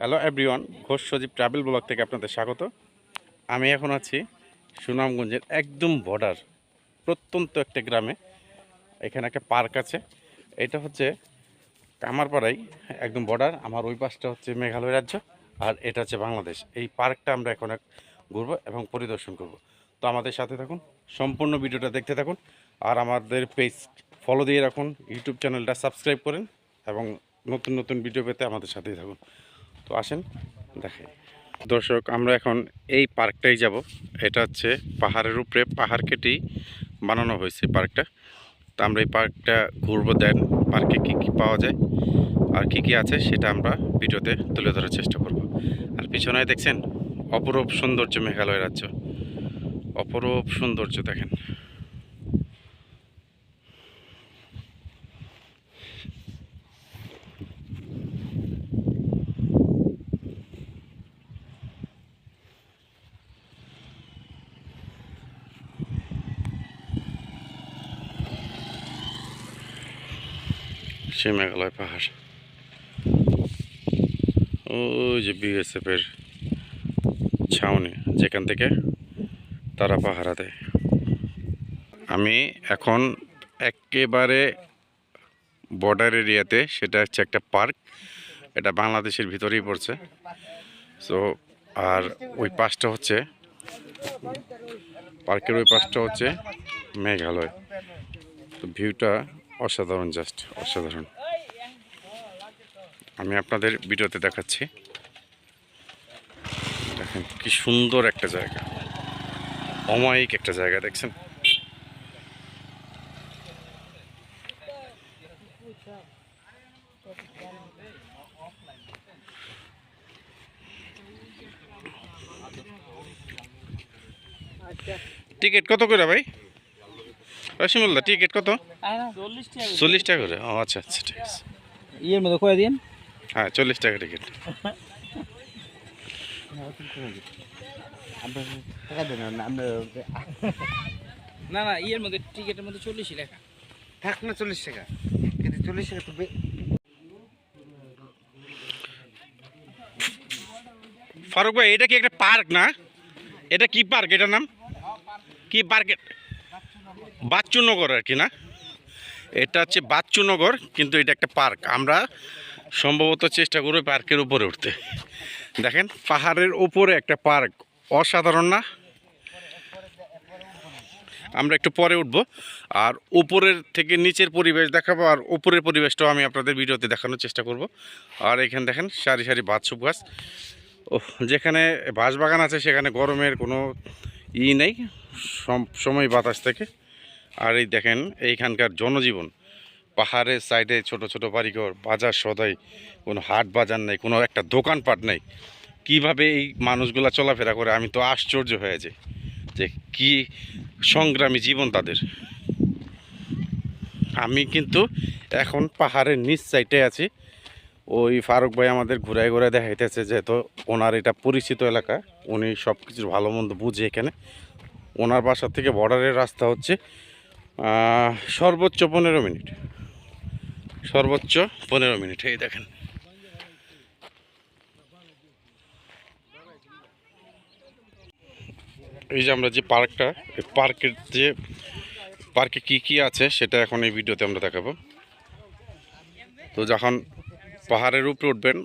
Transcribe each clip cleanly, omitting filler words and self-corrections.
Hello everyone, Ghosh সজীব travel blog থেকে আপনাদের স্বাগত। আমি এখন আছি সুনামগঞ্জের একদম বর্ডার প্রত্যন্ত একটা গ্রামে। এখানে একটা পার্ক আছে, এটা হচ্ছে কামারপাড়াই, একদম বর্ডার। আমার ওই পাশটা হচ্ছে মেঘালয় রাজ্য, আর এটা হচ্ছে বাংলাদেশ। এই পার্কটা আমরা এখন ঘুরবো এবং পরিদর্শন করব। তো আমাদের সাথে থাকুন, সম্পূর্ণ ভিডিওটা দেখতে থাকুন, আর আমাদের পেজ ফলো দিয়ে রাখুন, ইউটিউব চ্যানেলটা সাবস্ক্রাইব করেন এবং নতুন নতুন ভিডিও পেতে আমাদের সাথেই থাকুন। তো আসেন দেখাই। দর্শক, আমরা এখন এই পার্কটাই যাব। এটা হচ্ছে পাহাড়ের উপরে, পাহাড় কেটেই বানানো হয়েছে পার্কটা। তো আমরা এই পার্কটা ঘুরবো, দেন পার্কে কী কী পাওয়া যায় আর কী কী আছে সেটা আমরা ভিডিওতে তুলে ধরার চেষ্টা করব। আর পিছনে দেখছেন অপরূপ সৌন্দর্য, মেঘালয় রাজ্য, অপরূপ সৌন্দর্য দেখেন। সে মেঘালয় পাহাড়, ওই যে বিএসএফের ছাউনি, যেখান থেকে তারা পাহারা দেয়। আমি এখন একেবারে বর্ডার এরিয়াতে, সেটা হচ্ছে একটা পার্ক, এটা বাংলাদেশের ভিতরেই পড়ছে। সো আর ওই পাশটা হচ্ছে, পার্কের ওই পাশটা হচ্ছে মেঘালয়। তো ভিউটা অসাধারণ, জাস্ট অসাধারণ। আমি আপনাদের ভিডিওতে দেখাচ্ছি, দেখেন কি সুন্দর একটা জায়গা, অমায়িক একটা জায়গা, দেখছেন। টিকিট কত করে ভাই? রসিমুল্লাহ, টিকিট কত? 40 টাকা করে। ও আচ্ছা আচ্ছা, ঠিক আছে। ইয়ের মধ্যে করে দিন। হ্যাঁ, 40 টাকা টিকিট। না না, ইয়ের মধ্যে টিকেটের মধ্যে 40 লেখা থাক না, 40 টাকা, কিন্তু 40 টাকা তো ফারুক ভাই, এটা কি একটা পার্ক না? এটা কি পার্ক? এটার নাম কি পার্ক? বাচ্চুনগর আর কি না? এটা হচ্ছে বাচ্চুনগর, কিন্তু এটা একটা পার্ক। আমরা সম্ভবত চেষ্টা করব পার্কের উপরে উঠতে। দেখেন, পাহাড়ের উপরে একটা পার্ক, অসাধারণ না? আমরা একটু পরে উঠবো, আর উপরের থেকে নিচের পরিবেশ দেখাবো, আর উপরের পরিবেশটাও আমি আপনাদের ভিডিওতে দেখানোর চেষ্টা করব। আর এখানে দেখেন সারি সারি বাঁশঝোপ গাছ। ও, যেখানে বাঁশবাগান আছে সেখানে গরমের কোনো নেই, সব সময় বাতাস থাকে। আর এই দেখেন এইখানকার জনজীবন, পাহাড়ের সাইডে ছোট ছোট বাড়িঘর, বাজার সদাই, কোনো হাট বাজার নেই, কোনো একটা দোকানপাট নেই। কিভাবে এই মানুষগুলা চলাফেরা করে, আমি তো আশ্চর্য হয়ে যাই যে কি সংগ্রামী জীবন তাদের। আমি কিন্তু এখন পাহাড়ের নিচ সাইডে আছি। ওই ফারুক ভাই আমাদের ঘুরায় ঘুরায় দেখাইতেছে, যেহেতু ওনার এটা পরিচিত এলাকা, উনি সব কিছুর ভালো মন্দ বুঝে। এখানে ওনার বাসা থেকে বর্ডারের রাস্তা হচ্ছে সর্বোচ্চ 15 মিনিট, সর্বোচ্চ 15 মিনিট। এই দেখেন, এই যে আমরা যে পার্কটা, এই পার্কের যে পার্কে কি কি আছে সেটা এখন এই ভিডিওতে আমরা দেখাবো। তো যখন পাহাড়ের উপরে উঠবেন,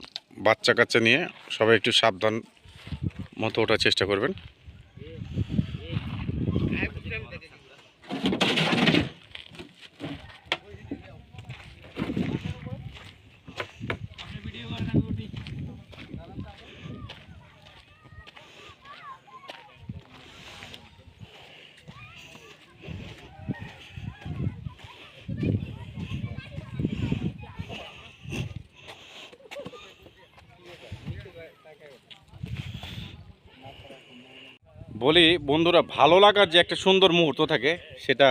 বাচ্চা কাচ্চা নিয়ে সবাই একটু সাবধান মতো ওঠার চেষ্টা করবেন। বলি বন্ধুরা, ভালো লাগার যে একটা সুন্দর মুহূর্ত থাকে, সেটা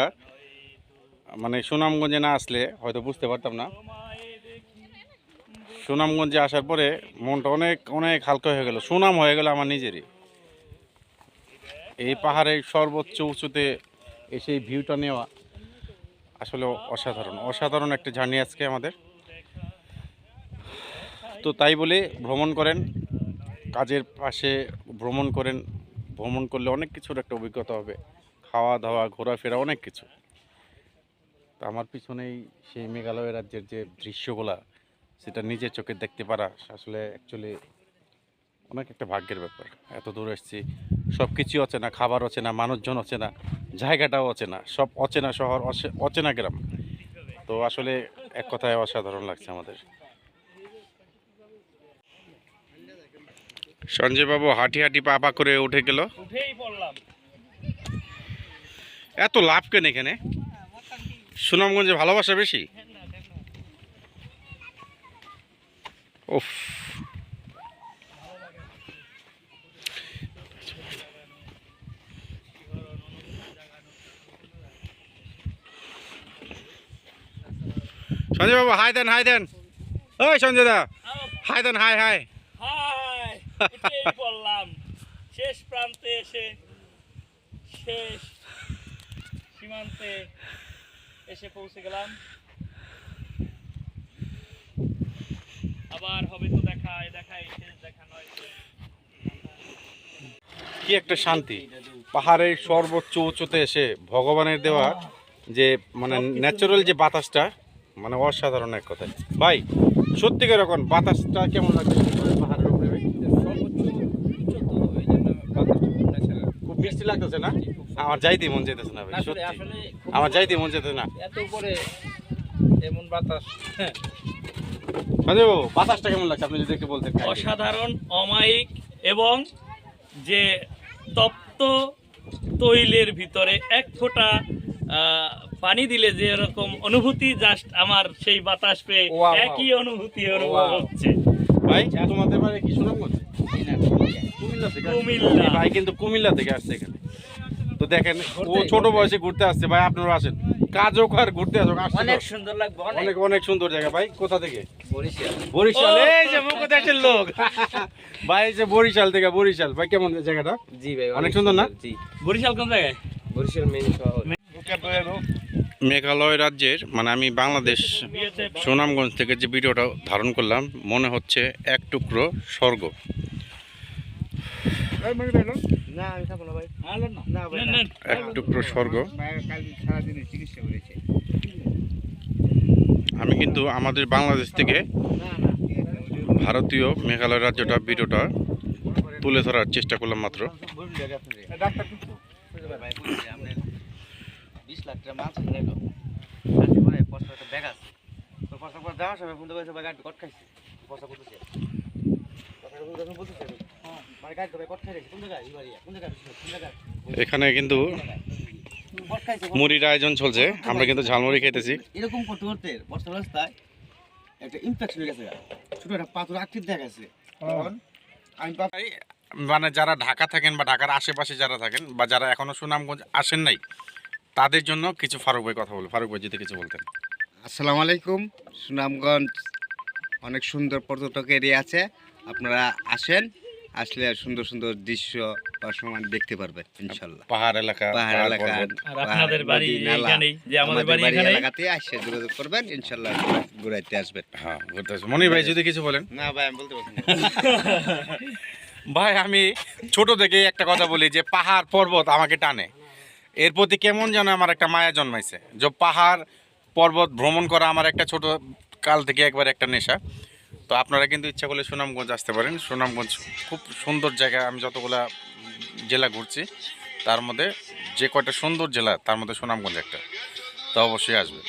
মানে সুনামগঞ্জে না আসলে হয়তো বুঝতে পারতাম না। সুনামগঞ্জে আসার পরে মনটা অনেক অনেক হালকা হয়ে গেল, সুনাম হয়ে গেল আমার নিজেরই। এই পাহাড়ের সর্বোচ্চ উঁচুতে এসে এই ভিউটা নেওয়া আসলে অসাধারণ, অসাধারণ একটা জার্নি আজকে আমাদের। তো তাই বলে ভ্রমণ করেন, কাজের পাশে ভ্রমণ করেন, ভ্রমণ করলে অনেক কিছুর একটা অভিজ্ঞতা হবে, খাওয়া দাওয়া ঘোরাফেরা অনেক কিছু। তো আমার পিছনেই সেই মেঘালয় রাজ্যের যে দৃশ্যগুলা, সেটা নিজের চোখে দেখতে পারা আসলে অ্যাকচুয়ালি অনেক একটা ভাগ্যের ব্যাপার। এত দূর এসেছি, সব কিছুই অচেনা, খাবার অচেনা, মানুষজন অচেনা, জায়গাটাও অচেনা, সব অচেনা শহর, অচেনা গ্রাম। তো আসলে এক কথায় অসাধারণ লাগছে আমাদের। সঞ্জয় বাবু হাঁটি হাঁটি পা পা করে উঠে গেল। উঠেই পড়লাম। এত লাভ কেন এখানে? সুনামগঞ্জে ভালোবাসা বেশি। উফ, সঞ্জয় বাবু হাই দেন, হাই দেন। ওই সঞ্জয় দা, হাই দেন, হাই হাই। হাই, উঠেই পড়লাম। শেষ প্রান্তে এসে শেষ সীমান্তে এসে পৌঁছে গেলাম। আবার হবে তো দেখায় দেখায় শেষ দেখা নয়। কি একটা শান্তি, পাহাড়ের সর্বোচ্চ উঁচুতে এসে ভগবানের দেওয়া যে মানে ন্যাচারাল যে বাতাসটা, মানে অসাধারণ এক কথায়। ভাই সত্যিকার এখন বাতাসটা কেমন লাগছে পাহাড়ের উপরে? ভাই খুব মিষ্টি লাগতেছে না? আমার যাইতে মন যেতেছে না ভাই, সত্যি আমার যাইতে মন যেতেছে না। এত উপরে এমন বাতাস, সঞ্জয় বাবু বাতাসটা কেমন লাগছে আপনি যদি একটু বলতেন। অসাধারণ, অমায়িক এবং যে তপ্ত তৈলের ভিতরে এক ফোঁটা পানি দিলে যে এরকম অনুভূতি, জাস্ট আমার সেই বাতাস পেয়ে Wow, wow. একই অনুভূতি অনুভব Wow. হচ্ছে। ভাই তোমাদের বাড়ি কি সুনামগঞ্জ? কুমিল্লা থেকে আসছে। কুমিল্লা। এই ভাই কিন্তু কুমিল্লা থেকে আসছে এখানে। তো দেখেন ও ছোট বয়সে ঘুরতে আসছে, ভাই আপনারা আসেন, কাজও কর ঘুরতে আসুন। অনেক সুন্দর লাগবে, অনেক অনেক সুন্দর জায়গা। ভাই কোথা থেকে? বরিশাল। বরিশাল। ও! এই যে মুখ দেশের লোক ভাই, এই যে বরিশাল থেকে। বরিশাল ভাই কেমন জায়গাটা? জি ভাই অনেক সুন্দর না? জি বরিশাল কোন জায়গায়? বরিশাল মেইন শহর। মেঘালয় রাজ্যের মানে আমি বাংলাদেশ সুনামগঞ্জ থেকে যে ভিডিওটা ধারণ করলাম, মনে হচ্ছে এক টুকরো স্বর্গ। না আমি খাবো না ভাই। না ভাই, নেন, নেন। এক টুকরো স্বর্গ। কাল সারাদিনে চিকিৎসা করেছে। আমি কিন্তু আমাদের বাংলাদেশ থেকে না না ভারতীয় মেঘালয় রাজ্যটা ভিডিওটা তুলে ধরার চেষ্টা করলাম মাত্র। ডাক্তার কিন্তু ভাই বলছি আমরা 20 লাখ টাকা মাছ খাইলো। আজকে পরে পয়সা একটা ব্যাগ আছে। তো পয়সা পর যাওয়ার সময় ফোন করে ভাই গাড়ি কট খাইছে। পয়সা করতেছে। পয়সা যখন বলতেছে হ্যাঁ মানে গাড়ি তো ভাই কট খাইছে। কোন জায়গায়? ইবারিয়া। কোন জায়গায়? কোন জায়গায়? এখানে কিন্তু কট খাইছে। মুড়ির আয়োজন চলছে, আমরা কিন্তু ঝালমুড়ি খেতেছি। এরকম করতে করতে বর্ষা রাস্তায় একটা ইনফেকশন হয়ে গেছে। ছোট একটা পাথর আকৃতি দেখা গেছে। তখন আমি মানে যারা ঢাকা থাকেন বা ঢাকার আশেপাশে যারা থাকেন বা যারা এখনো সুনামগঞ্জ আসেন নাই, তাদের জন্য কিছু ফারুক ভাই কথা বলে। ফারুক ভাই যদি কিছু বলতেন। আসসালামু আলাইকুম। সুনামগঞ্জ অনেক সুন্দর পর্যটক এরিয়া আছে, আপনারা আসেন, আসলে সুন্দর সুন্দর দৃশ্য বা সমান দেখতে পারবেন ইনশাল্লাহ। পাহাড় এলাকা, পাহাড় এলাকা, পর্বত। আর আপনাদের বাড়ি নদী, নালা, এইখানেই, যে আমাদের বাড়ি বাড়ি এখানেই। এলাকাতে আসে যোগাযোগ করবেন, ইনশাল্লাহ ঘুরাইতে আসবেন। হ্যাঁ ঘুরতে আসবে। মনির ভাই যদি কিছু বলেন। না ভাই আমি বলতে পারছি না। ভাই আমি ছোট থেকে একটা কথা বলি যে পাহাড় পর্বত আমাকে টানে, এর প্রতি কেমন যেন আমার একটা মায়া জন্মাইছে। যে পাহাড় পর্বত ভ্রমণ করা আমার একটা ছোট কাল থেকে একবার একটা নেশা। তো আপনারা কিন্তু ইচ্ছা করলে সুনামগঞ্জ আসতে পারেন। সুনামগঞ্জ খুব সুন্দর জায়গা। আমি যতগুলা জেলা ঘুরছি তার মধ্যে যে কয়টা সুন্দর জেলা তার মধ্যে সুনামগঞ্জ একটা, তো অবশ্যই আসবে।